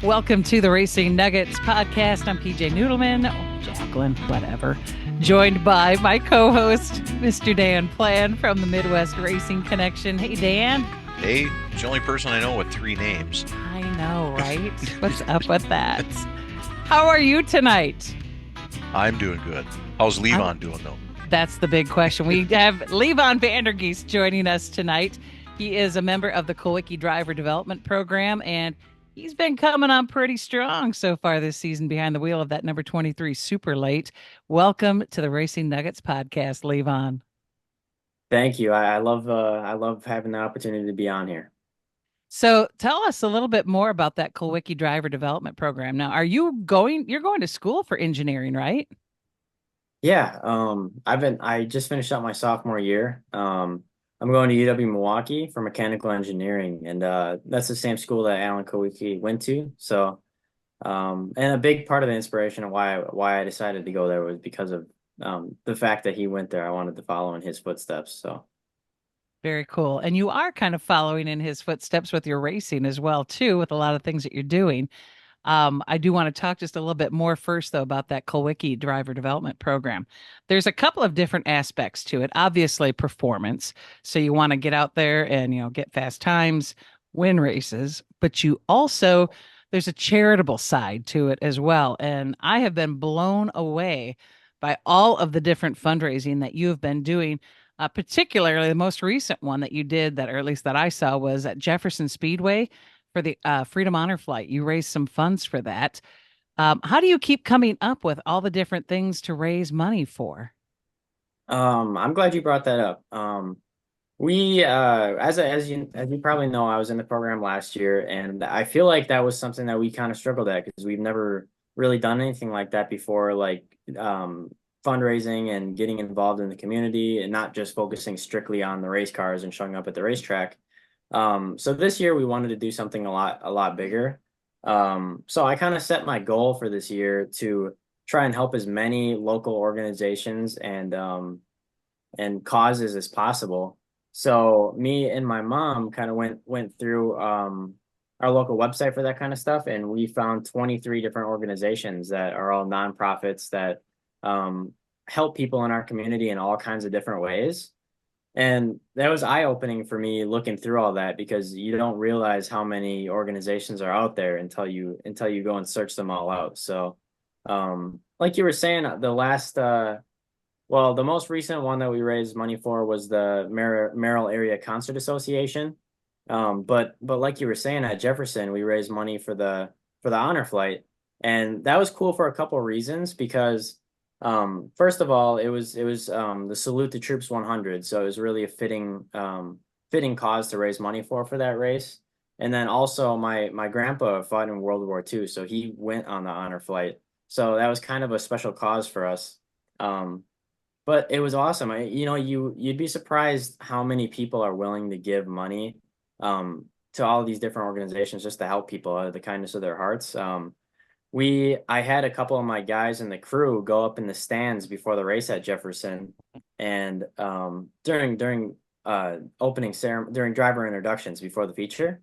Welcome to the Racing Nuggets podcast. I'm PJ Noodleman, Jacqueline, whatever. Joined by my co-host, Mr. Dan Plan from the Midwest Racing Connection. Hey, Dan. Hey, he's the only person I know with three names. I know, right? What's up with that? How are you tonight? I'm doing good. How's Levon doing, though? That's the big question. We have Levon Van Der Geest joining us tonight. He is a member of the Kulwicki Driver Development Program, and he's been coming on pretty strong so far this season behind the wheel of that number 23 Super Late. Welcome to the Racing Nuggets podcast, Levon. Thank you. I love having the opportunity to be on here. So tell us a little bit more about that Kulwicki Driver Development Program. Now, you're going to school for engineering, right? Yeah. I just finished up my sophomore year. I'm going to UW-Milwaukee for mechanical engineering, and that's the same school that Alan Kulwicki went to. So, and a big part of the inspiration of why I decided to go there was because of the fact that he went there. I wanted to follow in his footsteps. So, very cool. And you are kind of following in his footsteps with your racing as well, too, with a lot of things that you're doing. I do want to talk just a little bit more first, though, about that Kulwicki Driver Development Program. There's a couple of different aspects to it. Obviously, performance. So you want to get out there and, get fast times, win races. But there's a charitable side to it as well. And I have been blown away by all of the different fundraising that you have been doing. Particularly the most recent one that you did, or at least that I saw, was at Jefferson Speedway for the Freedom Honor Flight. You raised some funds for that. How do you keep coming up with all the different things to raise money for? I'm glad you brought that up. We as you probably know, I was in the program last year, and I feel like that was something that we kind of struggled at because we've never really done anything like that before, like fundraising and getting involved in the community and not just focusing strictly on the race cars and showing up at the racetrack. So this year we wanted to do something a lot bigger. So I kind of set my goal for this year to try and help as many local organizations and causes as possible. So me and my mom kind of went through our local website for that kind of stuff, and we found 23 different organizations that are all nonprofits that help people in our community in all kinds of different ways. And that was eye-opening for me looking through all that, because you don't realize how many organizations are out there until you go and search them all out. So, like you were saying, the most recent one that we raised money for was the Merrill Area Concert Association. But like you were saying, at Jefferson, we raised money for the honor flight, and that was cool for a couple of reasons. Because first of all, it was the Salute the Troops 100, so it was really a fitting cause to raise money for that race. And then also my grandpa fought in World War II, so he went on the honor flight, so that was kind of a special cause for us. But it was awesome. You'd be surprised how many people are willing to give money to all of these different organizations just to help people out of the kindness of their hearts. I had a couple of my guys in the crew go up in the stands before the race at Jefferson, and during opening ceremony, during driver introductions before the feature,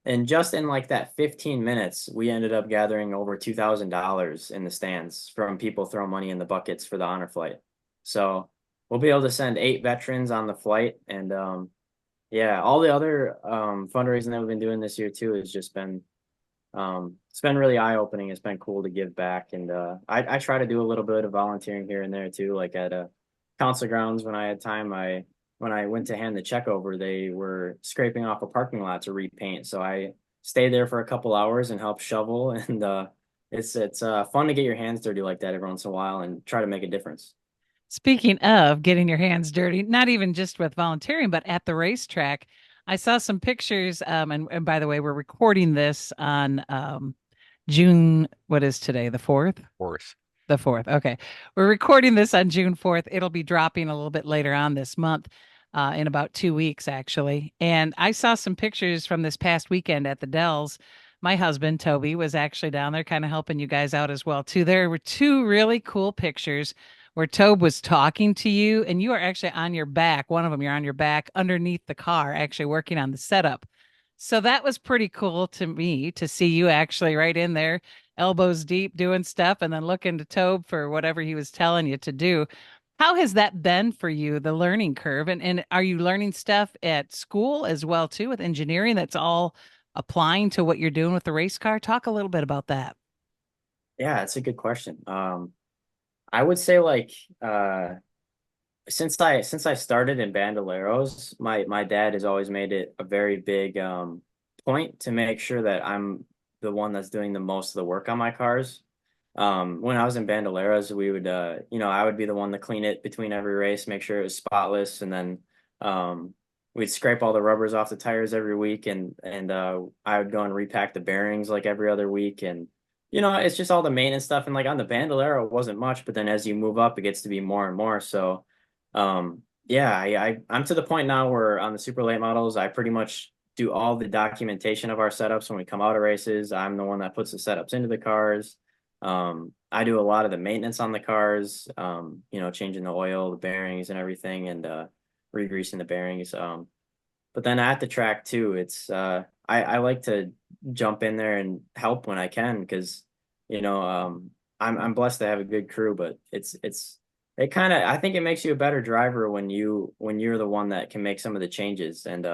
and just in like that 15 minutes, we ended up gathering over $2,000 in the stands from people throwing money in the buckets for the honor flight. So we'll be able to send 8 veterans on the flight, and yeah, all the other fundraising that we've been doing this year too has just been. It's been really eye-opening. It's been cool to give back, and I try to do a little bit of volunteering here and there too. Like at council grounds, when I had time, when I went to hand the check over, they were scraping off a parking lot to repaint, so I stayed there for a couple hours and helped shovel. And it's fun to get your hands dirty like that every once in a while and try to make a difference. Speaking of getting your hands dirty, not even just with volunteering, but at the racetrack, I saw some pictures. And by the way, we're recording this on June. What is today? The 4th? The 4th. Okay. We're recording this on June 4th. It'll be dropping a little bit later on this month, in about 2 weeks, actually. And I saw some pictures from this past weekend at the Dells. My husband, Toby, was actually down there kind of helping you guys out as well, too. There were 2 really cool pictures where Tobe was talking to you, and you are actually on your back. One of them, you're on your back underneath the car, actually working on the setup So that was pretty cool to me to see you actually right in there, elbows deep doing stuff and then looking to Tobe for whatever he was telling you to do. How has that been for you, the learning curve? And are you learning stuff at school as well too with engineering that's all applying to what you're doing with the race car? Talk a little bit about that. Yeah, it's a good question. I would say like since I started in Bandoleros, my dad has always made it a very big point to make sure that I'm the one that's doing the most of the work on my cars. When I was in Bandoleros, we would I would be the one to clean it between every race, make sure it was spotless, and then we'd scrape all the rubbers off the tires every week, and I would go and repack the bearings like every other week, and it's just all the maintenance stuff. And like on the Bandolero, it wasn't much, but then as you move up, it gets to be more and more. So yeah, I'm to the point now where on the super late models, I pretty much do all the documentation of our setups when we come out of races. I'm the one that puts the setups into the cars. I do a lot of the maintenance on the cars, changing the oil, the bearings and everything, and re-greasing the bearings. But then at the track too, I like to jump in there and help when I can because, I'm blessed to have a good crew, but it kind of I think it makes you a better driver when you're the one that can make some of the changes. And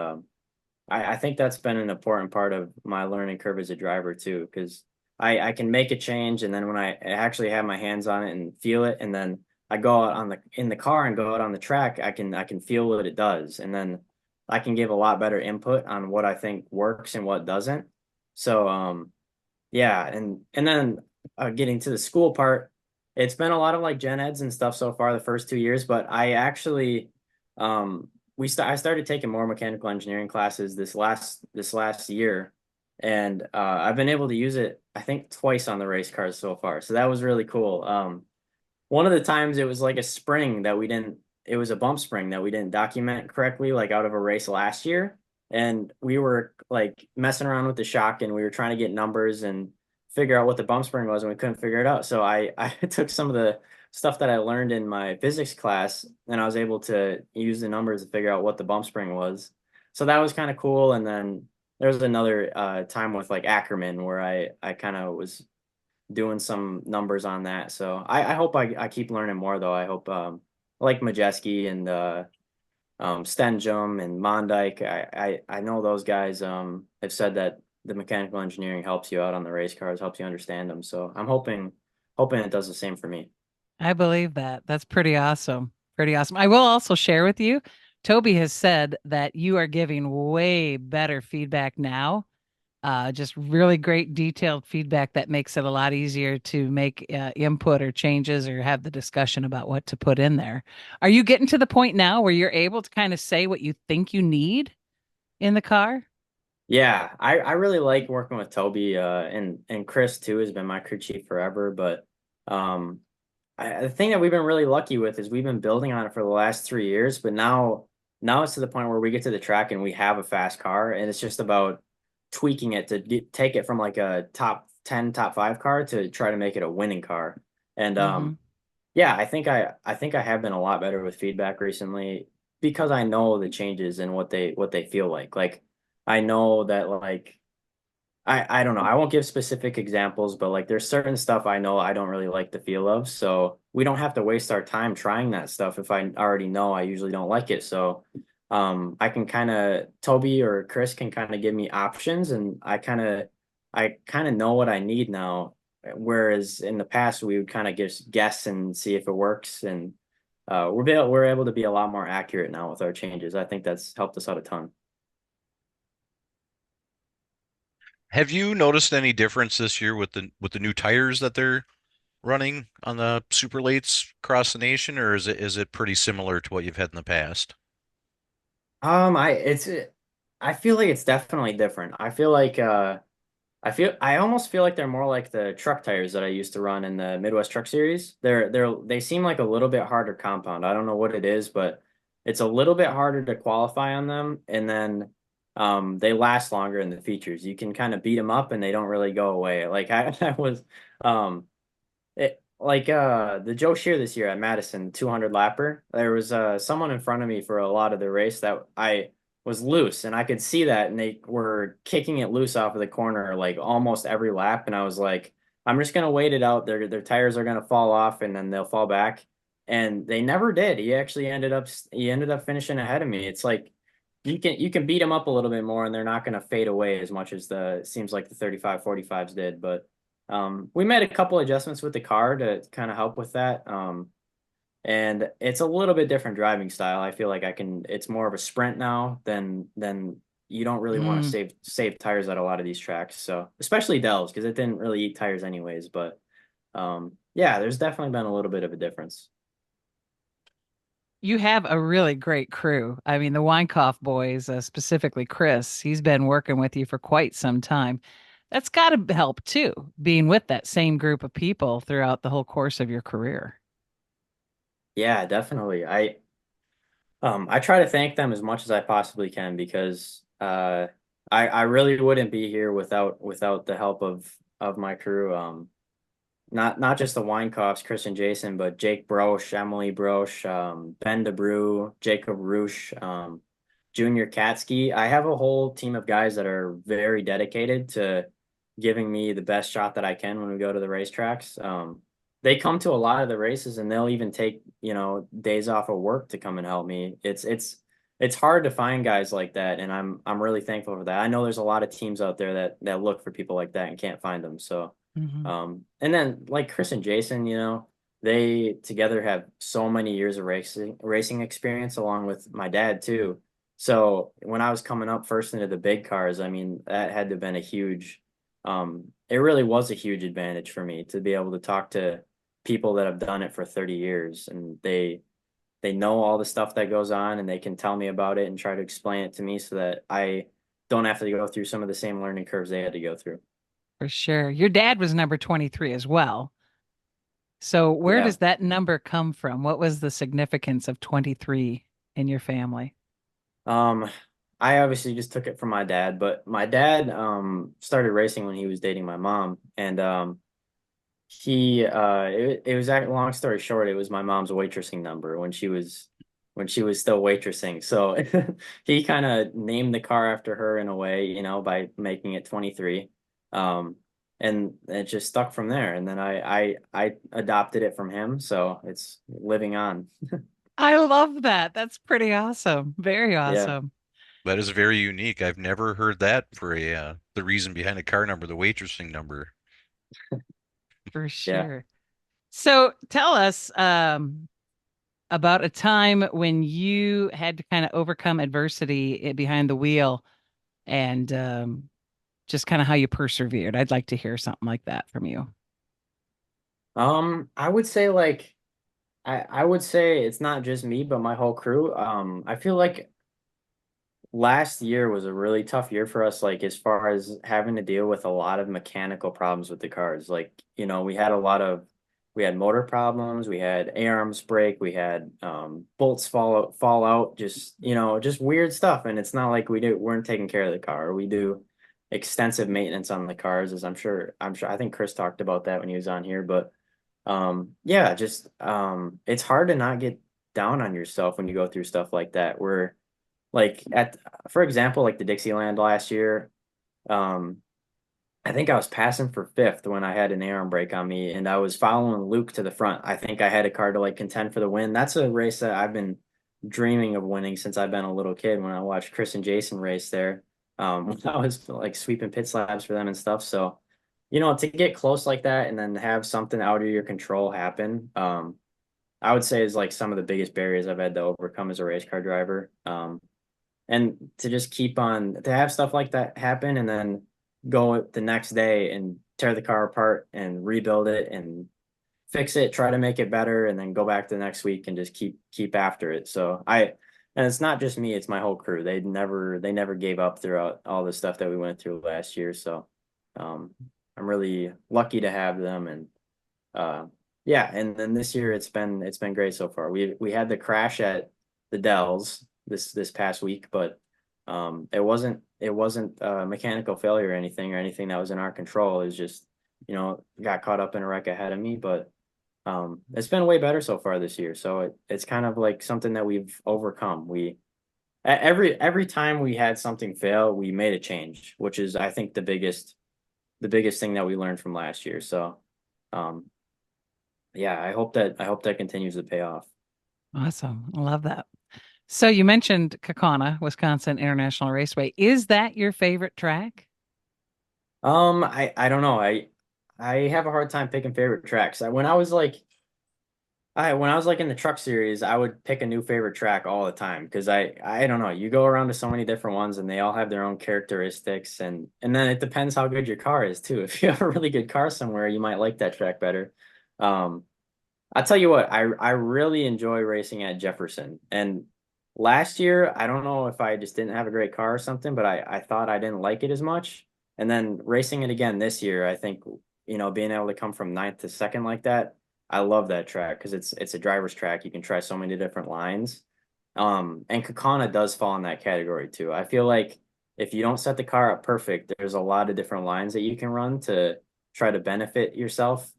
I think that's been an important part of my learning curve as a driver too, because I can make a change and then when I actually have my hands on it and feel it, and then I go out in the car and go out on the track, I can feel what it does. And then I can give a lot better input on what I think works and what doesn't. So yeah, and then getting to the school part, it's been a lot of like gen eds and stuff so far the first 2 years, but I actually I started taking more mechanical engineering classes this last year, and I've been able to use it I think twice on the race cars so far. So that was really cool. One of the times it was like a spring that we didn't it was a bump spring that we didn't document correctly, like out of a race last year. And we were like messing around with the shock and we were trying to get numbers and figure out what the bump spring was, and we couldn't figure it out. So I took some of the stuff that I learned in my physics class and I was able to use the numbers to figure out what the bump spring was. So that was kind of cool. And then there was another time with like Ackerman where I kind of was doing some numbers on that. So I hope I keep learning more though. I hope like Majeski and Stenjum and Mondyke. I know those guys have said that the mechanical engineering helps you out on the race cars, helps you understand them. So I'm hoping it does the same for me. I believe that. That's pretty awesome. Pretty awesome. I will also share with you, Toby has said that you are giving way better feedback now. Just really great detailed feedback that makes it a lot easier to make input or changes or have the discussion about what to put in there. Are you getting to the point now where you're able to kind of say what you think you need in the car? Yeah, I really like working with Toby and Chris too has been my crew chief forever. But um, the thing that we've been really lucky with is we've been building on it for the last 3 years, but now it's to the point where we get to the track and we have a fast car, and it's just about tweaking it to take it from like a top 10, top five car to try to make it a winning car. And Hmm. yeah, I think I have been a lot better with feedback recently because I know the changes and what they feel like. Like I know that like I don't know. I won't give specific examples, but like there's certain stuff I know I don't really like the feel of. So we don't have to waste our time trying that stuff if I already know I usually don't like it. So I can kind of Toby or Chris can kind of give me options and I kind of know what I need now. Whereas in the past we would kind of just guess and see if it works. And we're able to be a lot more accurate now with our changes. I think that's helped us out a ton. Have you noticed any difference this year with the new tires that they're running on the super lates across the nation, or is it pretty similar to what you've had in the past? I feel like it's definitely different. I almost feel like they're more like the truck tires that I used to run in the Midwest Truck Series. They seem like a little bit harder compound. I don't know what it is, but it's a little bit harder to qualify on them, and then they last longer in the features. You can kind of beat them up and they don't really go away. Like I was um the Joe Shear this year at Madison, 200 lapper. There was someone in front of me for a lot of the race that was loose, and I could see that, and they were kicking it loose off of the corner like almost every lap, and I was like, I'm just gonna wait it out. Their tires are gonna fall off, and then they'll fall back, and they never did. He ended up finishing ahead of me. It's like you can beat them up a little bit more, and they're not gonna fade away as much as the seems like the 35 45s did, but we made a couple adjustments with the car to kind of help with that. And it's a little bit different driving style. I feel like it's more of a sprint now than you don't really want to Mm. save tires at a lot of these tracks. So especially Dells, because it didn't really eat tires anyways. But yeah, there's definitely been a little bit of a difference. You have a really great crew. I mean, the Weinkauf boys, specifically Chris, he's been working with you for quite some time. That's got to help too, being with that same group of people throughout the whole course of your career. Yeah, definitely. I try to thank them as much as I possibly can because I really wouldn't be here without the help of my crew. Not just the Weinkoffs, Chris and Jason, but Jake Broche, Emily Broche, Ben DeBrew, Jacob Roosh, Junior Katsky. I have a whole team of guys that are very dedicated to giving me the best shot that I can when we go to the racetracks. They come to a lot of the races and they'll even take, days off of work to come and help me. It's hard to find guys like that, and I'm really thankful for that. I know there's a lot of teams out there that look for people like that and can't find them. So Hmm. and then like Chris and Jason, they together have so many years of racing experience along with my dad too. So when I was coming up first into the big cars, I mean, that had to have been it really was a huge advantage for me to be able to talk to people that have done it for 30 years, and they know all the stuff that goes on, and they can tell me about it and try to explain it to me so that I don't have to go through some of the same learning curves they had to go through. For sure. Your dad was number 23 as well. So where Yeah. does that number come from? What was the significance of 23 in your family? Um, I obviously just took it from my dad, but my dad started racing when he was dating my mom, and it was that long story short, it was my mom's waitressing number when she was still waitressing. So he kind of named the car after her in a way, by making it 23. Um, and it just stuck from there. And then I adopted it from him, so it's living on. I love that. That's pretty awesome. Very Yeah. awesome. That is very unique. I've never heard that for a the reason behind a car number, the waitressing number. For Yeah. sure. So tell us about a time when you had to kind of overcome adversity behind the wheel and just kind of how you persevered. I'd like to hear something like that from you. I would say like I would say it's not just me, but my whole crew. I feel like last year was a really tough year for us, like as far as having to deal with a lot of mechanical problems with the cars. Like, we had motor problems, we had A-arms break, we had bolts fall out, just weird stuff. And it's not like weren't taking care of the car. We do extensive maintenance on the cars, as I'm sure I think Chris talked about that when he was on here, but yeah, just it's hard to not get down on yourself when you go through stuff like that. Where like for example, like the Dixieland last year, um, I think I was passing for fifth when I had an air arm brake on me, and I was following Luke to the front. I think I had a car to like contend for the win. That's a race that I've been dreaming of winning since I've been a little kid. When I watched Chris and Jason race there, when I was like sweeping pit slabs for them and stuff. So, to get close like that and then have something out of your control happen, I would say is like some of the biggest barriers I've had to overcome as a race car driver. And to just keep on to have stuff like that happen and then go the next day and tear the car apart and rebuild it and fix it, try to make it better, and then go back the next week and just keep after it. And it's not just me, it's my whole crew. They never gave up throughout all the stuff that we went through last year. So um I'm really lucky to have them. And uh yeah, and then this year it's been great so far. We had the crash at the Dells this past week, but it wasn't a mechanical failure or anything that was in our control. It was just, got caught up in a wreck ahead of me, but it's been way better so far this year. So it's kind of like something that we've overcome. every time we had something fail, we made a change, which is I think the biggest thing that we learned from last year. So, um, yeah, I hope that continues to pay off. Awesome. I love that. So you mentioned Kaukauna, Wisconsin International Raceway. Is that your favorite track? I don't know. I have a hard time picking favorite tracks. When I was like when I was like in the truck series, I would pick a new favorite track all the time because I don't know. You go around to so many different ones and they all have their own characteristics and then it depends how good your car is too. If you have a really good car somewhere, you might like that track better. Um, I'll tell you what, I really enjoy racing at Jefferson. And last year, I don't know if I just didn't have a great car or something, but I thought I didn't like it as much. And then racing it again this year, I think, being able to come from ninth to second like that, I love that track because it's a driver's track. You can try so many different lines. And Kakana does fall in that category too. I feel like if you don't set the car up perfect, there's a lot of different lines that you can run to try to benefit yourself.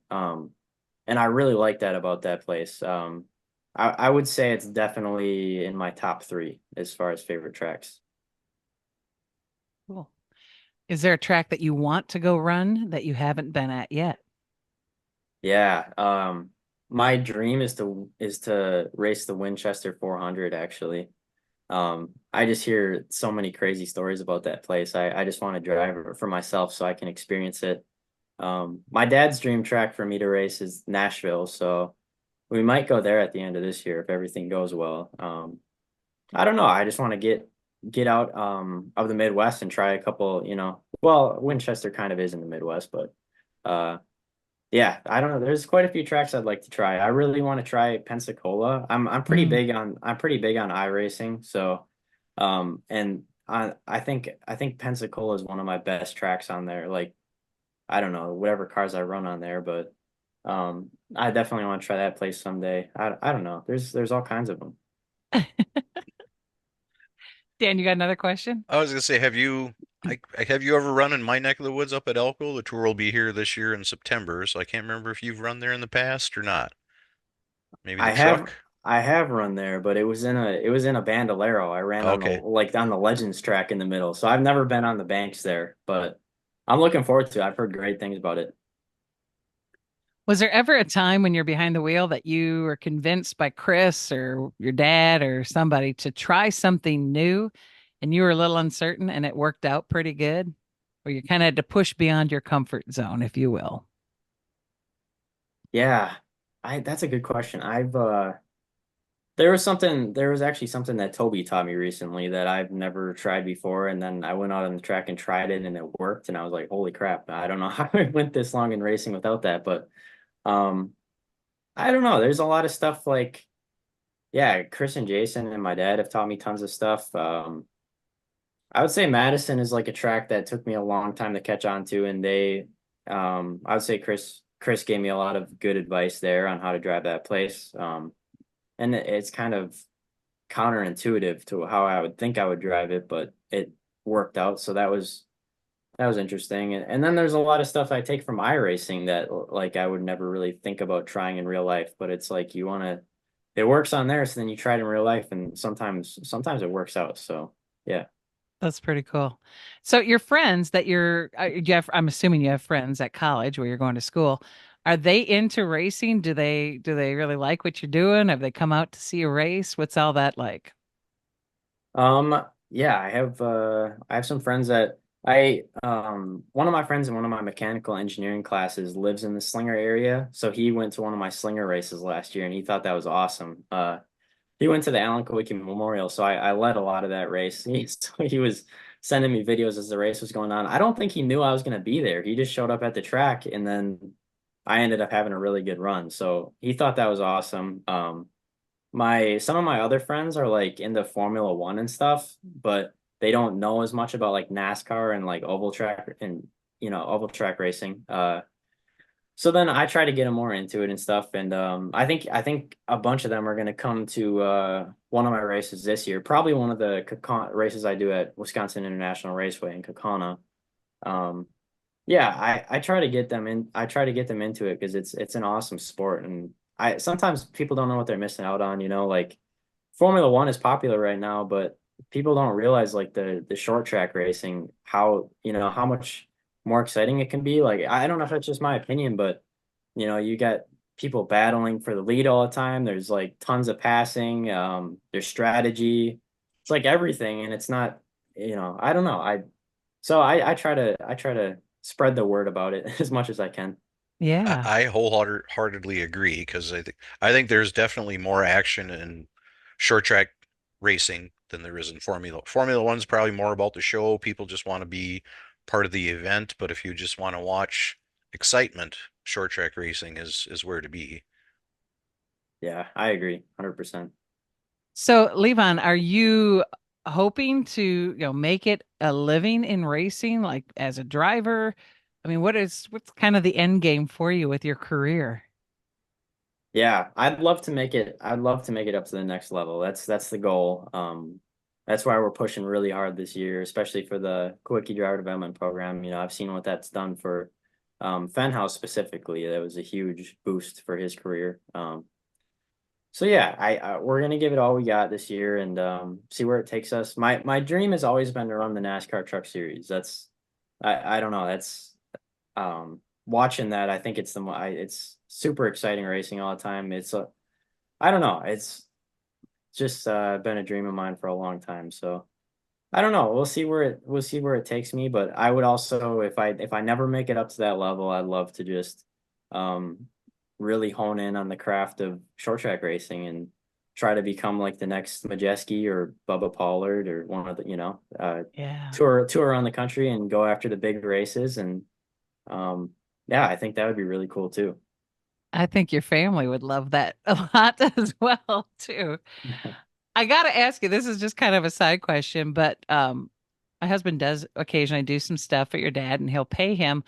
And I really like that about that place. I would say it's definitely in my top three as far as favorite tracks. Cool. Is there a track that you want to go run that you haven't been at yet? Yeah. My dream is to race the Winchester 400 actually. I just hear so many crazy stories about that place. I just want to drive it for myself so I can experience it. My dad's dream track for me to race is Nashville, so we might go there at the end of this year if everything goes well. I don't know. I just want to get out of the Midwest and try a couple, well, Winchester kind of is in the Midwest, but uh yeah, I don't know. There's quite a few tracks I'd like to try. I really want to try Pensacola. Mm. I'm pretty big on iRacing, so and I think Pensacola is one of my best tracks on there. Like I don't know, whatever cars I run on there, but I definitely want to try that place someday. I don't know. There's all kinds of them. Dan, you got another question? I was gonna say, have you ever run in my neck of the woods up at Elko? The tour will be here this year in September, so I can't remember if you've run there in the past or not. Maybe the I have truck? I have run there, but it was in a Bandolero. I ran on the Okay. like on the Legends track in the middle. So I've never been on the banks there, but I'm looking forward to it. I've heard great things about it. Was there ever a time when you're behind the wheel that you were convinced by Chris or your dad or somebody to try something new and you were a little uncertain and it worked out pretty good? Or you kind of had to push beyond your comfort zone, if you will? Yeah. I That's a good question. There was actually something that Toby taught me recently that I've never tried before, and then I went out on the track and tried it and it worked and I was like, holy crap, I don't know how I went this long in racing without that, but um I don't know. There's a lot of stuff like yeah, Chris and Jason and my dad have taught me tons of stuff. I would say Madison is like a track that took me a long time to catch on to, and I would say Chris gave me a lot of good advice there on how to drive that place. And it's kind of counterintuitive to how I would think I would drive it, but it worked out. So that was interesting. And then there's a lot of stuff I take from iRacing that like I would never really think about trying in real life, but it's like you want to, it works on there, so then you try it in real life, and sometimes it works out. So yeah. That's pretty cool. So your friends that I'm assuming you have friends at college where you're going to school. Are they into racing? Do they really like what you're doing? Have they come out to see a race? What's all that like? Yeah, I have some friends that I one of my friends in one of my mechanical engineering classes lives in the Slinger area. So he went to one of my Slinger races last year and he thought that was awesome. He went to the Alan Kulwicki Memorial, so I led a lot of that race. He was sending me videos as the race was going on. I don't think he knew I was going to be there. He just showed up at the track, and then I ended up having a really good run. So he thought that was awesome. My some of my other friends are like into Formula One and stuff, but they don't know as much about like NASCAR and like oval track and oval track racing. So then I try to get them more into it and stuff, and I think a bunch of them are going to come to one of my races this year. Probably one of the races I do at Wisconsin International Raceway in Kaukauna. Um, yeah, I try to get them in. I try to get them into it because it's an awesome sport, and I sometimes people don't know what they're missing out on. Like Formula One is popular right now, but people don't realize like the short track racing, how, how much more exciting it can be. Like, I don't know if that's just my opinion, but you got people battling for the lead all the time. There's like tons of passing, there's strategy. It's like everything, and it's not, I don't know. I try to spread the word about it as much as I can. Yeah. I wholeheartedly agree because I think there's definitely more action in short track racing than there is in Formula. Formula One's probably more about the show. People just want to be part of the event, but if you just want to watch excitement, short track racing is where to be. Yeah, I agree 100%. So, Levon, are you hoping to, make it a living in racing, like as a driver? I mean, what's kind of the end game for you with your career? Yeah, I'd love to make it up to the next level. That's the goal. That's why we're pushing really hard this year, especially for the Kulwicki Driver Development Program. I've seen what that's done for Fenhouse specifically. That was a huge boost for his career. So yeah, we're gonna give it all we got this year and see where it takes us. My dream has always been to run the NASCAR Truck Series. I don't know. That's watching that. I think it's super exciting racing all the time. I don't know. It's just been a dream of mine for a long time. So I don't know. We'll see where it takes me. But I would also, if I never make it up to that level, I'd love to just um, really hone in on the craft of short track racing and try to become like the next Majeski or Bubba Pollard or one of the, Yeah. tour around the country and go after the big races. And um, yeah, I think that would be really cool too. I think your family would love that a lot as well, too. I got to ask you, this is just kind of a side question, but my husband does occasionally do some stuff for your dad, and he'll pay him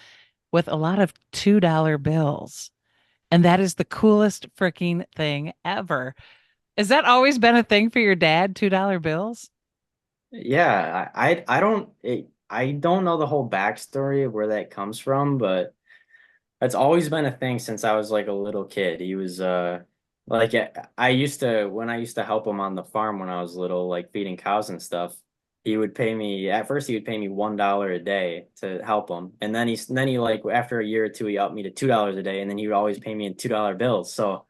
with a lot of $2 bills. And that is the coolest freaking thing ever. Has that always been a thing for your dad, $2 bills? Yeah, I don't know the whole backstory of where that comes from, but it's always been a thing since I was like a little kid. He was like I used to when I used to help him on the farm when I was little, like feeding cows and stuff. He would pay me at first he would pay me $1 a day to help him. And then he like after a year or two he upped me to $2 a day and then he would always pay me in $2 bills. So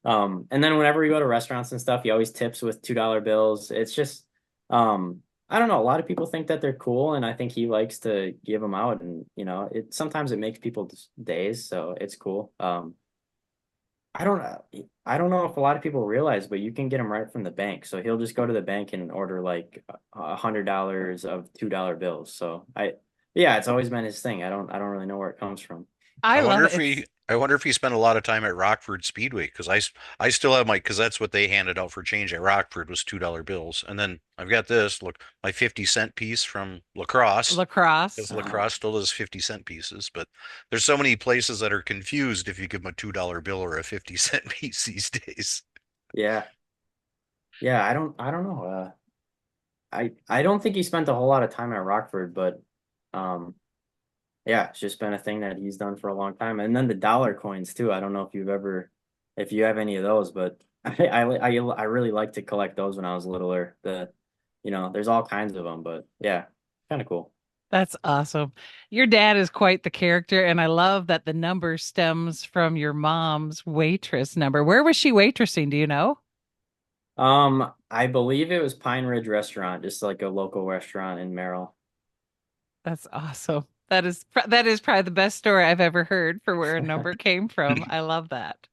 and then whenever we go to restaurants and stuff, he always tips with $2 bills. It's just I don't know. A lot of people think that they're cool, and I think he likes to give them out, and it sometimes it makes people's days, so it's cool. I don't know. I don't know if a lot of people realize, but you can get them right from the bank. So he'll just go to the bank and order like $100 of $2 bills. Yeah, it's always been his thing. I don't really know where it comes from. I I love wonder it. if he, I wonder if he spent a lot of time at Rockford Speedway because I still have my, because that's what they handed out for change at Rockford was $2 bills. And then I've got this, look, my 50-cent piece from lacrosse, Lacrosse. because lacrosse still does 50-cent pieces. But there's so many places that are confused if you give them a $2 bill or a 50-cent piece these days. Yeah, yeah. I don't know. I don't think he spent a whole lot of time at Rockford, but um, yeah, it's just been a thing that he's done for a long time. And then the dollar coins too. I don't know if you have any of those, but I really like to collect those when I was littler. There's all kinds of them, but yeah, kind of cool. That's awesome. Your dad is quite the character, and I love that the number stems from your mom's waitress number. Where was she waitressing? Do you know? I believe it was Pine Ridge Restaurant, just like a local restaurant in Merrill. That's awesome. That is probably the best story I've ever heard for where a number came from. I love that.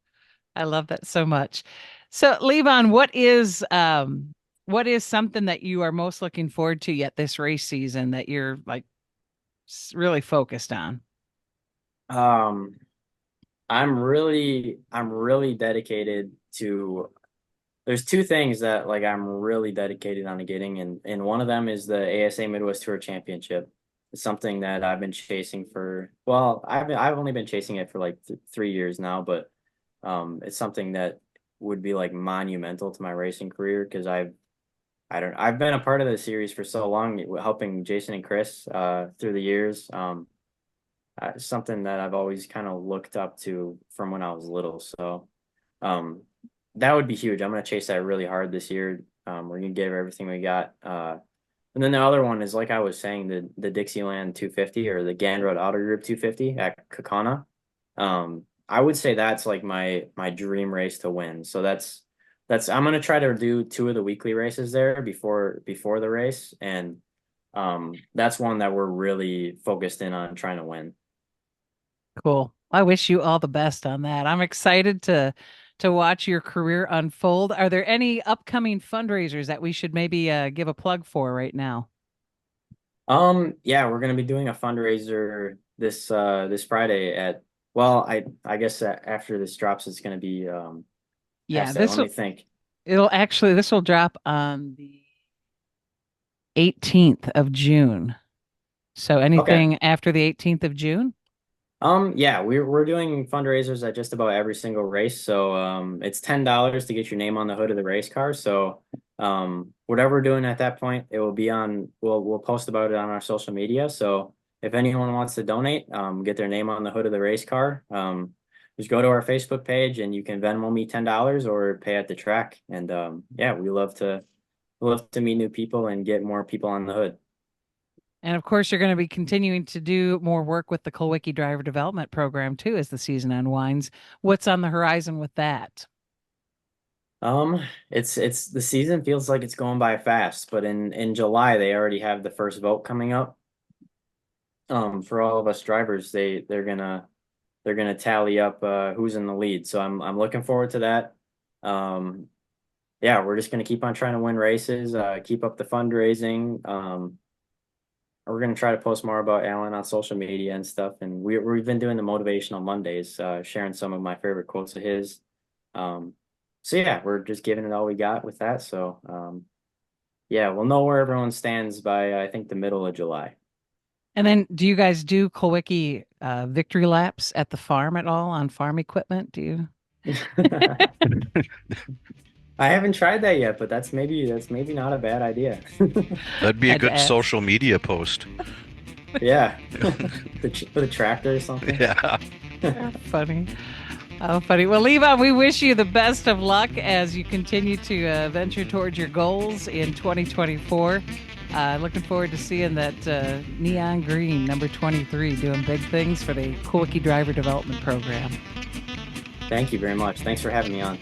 I love that so much. So, Levon, what is something that you are most looking forward to yet this race season that you're like really focused on? Um, I'm really dedicated to there's two things that like I'm really dedicated on getting and one of them is the ASA Midwest Tour Championship. It's something that I've been chasing for well, I've only been chasing it for like 3 years now, but it's something that would be like monumental to my racing career because I've been a part of the series for so long, helping Jason and Chris through the years. Something that I've always kind of looked up to from when I was little. So um, that would be huge. I'm gonna chase that really hard this year. We're gonna give everything we got. And then the other one is like I was saying, the Dixieland 250 or the Gan Road Auto Group 250 at Kakana. I would say that's like my dream race to win. So that's I'm gonna try to do two of the weekly races there before the race, and that's one that we're really focused in on trying to win. Cool. I wish you all the best on that. I'm excited to watch your career unfold. Are there any upcoming fundraisers that we should maybe give a plug for right now? Yeah, we're gonna be doing a fundraiser this Friday at well, I guess after this drops, it's gonna be Yeah, past that. Let me think. this will drop on the 18th of June. So Okay. anything after the 18th of June? Yeah, we're doing fundraisers at just about every single race. So it's $10 to get your name on the hood of the race car. So whatever we're doing at that point, it will be on we'll post about it on our social media. So if anyone wants to donate, get their name on the hood of the race car, just go to our Facebook page and you can Venmo me $10 or pay at the track. And yeah, we love to meet new people and get more people on the hood. And of course, you're going to be continuing to do more work with the Kulwicki Driver Development Program too as the season unwinds. What's on the horizon with that? It's the season feels like it's going by fast, but in July they already have the first vote coming up. For all of us drivers, they're gonna tally up who's in the lead. So I'm looking forward to that. Um, yeah, we're just gonna keep on trying to win races, keep up the fundraising. We're gonna try to post more about Alan on social media and stuff. And we've been doing the motivational Mondays, sharing some of my favorite quotes of his. Um, so yeah, we're just giving it all we got with that. So yeah, we'll know where everyone stands by I think the middle of July. And then do you guys do Kulwicki victory laps at the farm at all on farm equipment? Do you? I haven't tried that yet, but that's maybe not a bad idea. That'd be a Had to good ask. social media post. Yeah, with a tractor or something. Yeah. Funny. Oh, funny. Well, Levon, we wish you the best of luck as you continue to venture towards your goals in 2024. Looking forward to seeing that neon green number 23 doing big things for the Kulwicki Driver Development Program. Thank you very much. Thanks for having me on.